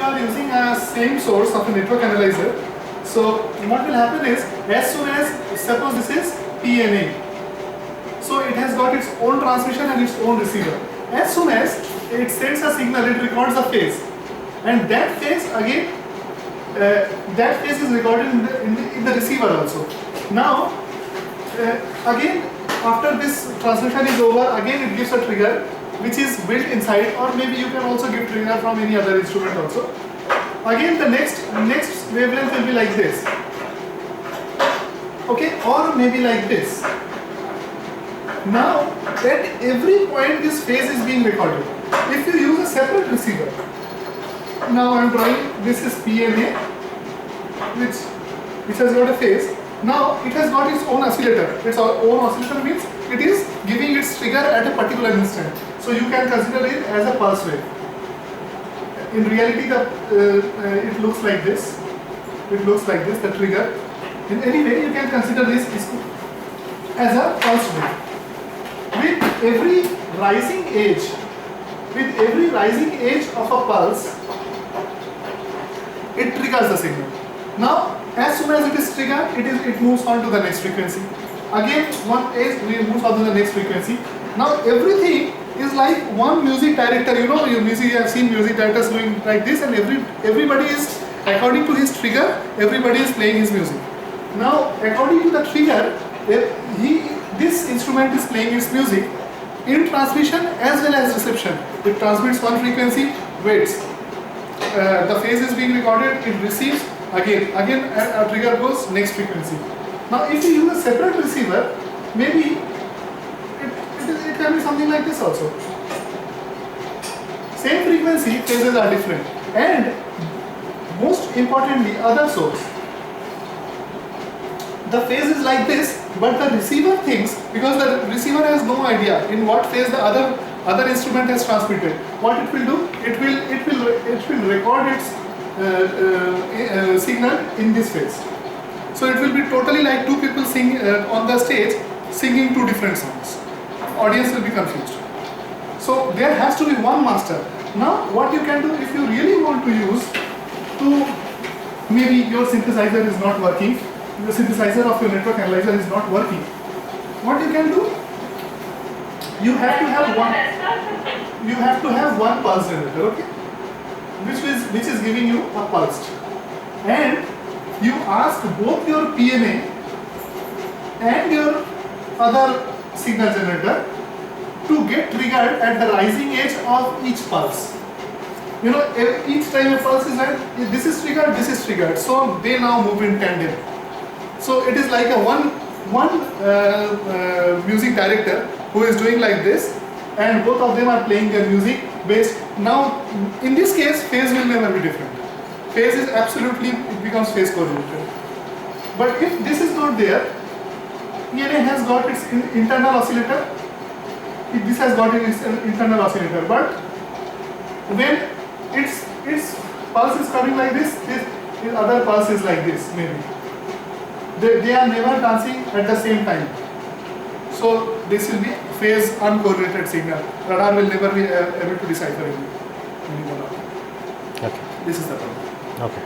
are using a same source of a network analyzer, so what will happen is, as soon as, suppose this is PNA, so it has got its own transmission and its own receiver. As soon as it sends a signal, it records a phase, and that phase again, that phase is recorded in the receiver also. Now, again, after this transmission is over, again it gives a trigger which is built inside, or maybe you can also give trigger from any other instrument also. Again, the next wavelength will be like this, okay, or maybe like this. Now, at every point this phase is being recorded. If you use a separate receiver, now I am drawing, this is PNA, which has got a phase. Now it has got its own oscillator. Its own oscillator means it is giving its trigger at a particular instant. So you can consider it as a pulse wave. In reality, it looks like this. It looks like this, the trigger. In any way, you can consider this as a pulse wave. With every rising edge of a pulse, it triggers the signal. Now, as soon as it is triggered, it moves on to the next frequency. Again, one edge moves on to the next frequency. Now, everything is like one music director. You know, you have seen music directors doing like this, and everybody is, according to his trigger, everybody is playing his music. Now, according to the trigger, this instrument is playing its music in transmission as well as reception. It transmits one frequency, waits. The phase is being recorded, it receives, again a trigger goes next frequency. Now if you use a separate receiver, maybe it can be something like this also. Same frequency, phases are different. And most importantly, other source. The phase is like this, but the receiver thinks, because the receiver has no idea in what phase the other instrument has transmitted. What it will do? It will record its signal in this phase. So it will be totally like two people sing on the stage singing two different songs. Audience will be confused. So there has to be one master. Now what you can do, if you really want to use maybe your synthesizer is not working, the synthesizer of your network analyzer is not working, what you can do? You have to have one pulse generator, okay, which is giving you a pulse, and you ask both your PNA and your other signal generator to get triggered at the rising edge of each pulse. You know, each time a pulse is at, this is triggered, so they now move in tandem. So it is like a one music director who is doing like this, and both of them are playing their music based. Now in this case, phase will never be different. Phase is absolutely, it becomes phase correlated. But if this is not there, PNA has got its internal oscillator, this has got its internal oscillator, but when its pulse is coming like this other pulse is like this, maybe. They are never dancing at the same time. So this will be phase uncorrelated signal. Radar will never be able to decipher any one of them. Okay. This is the problem. Okay.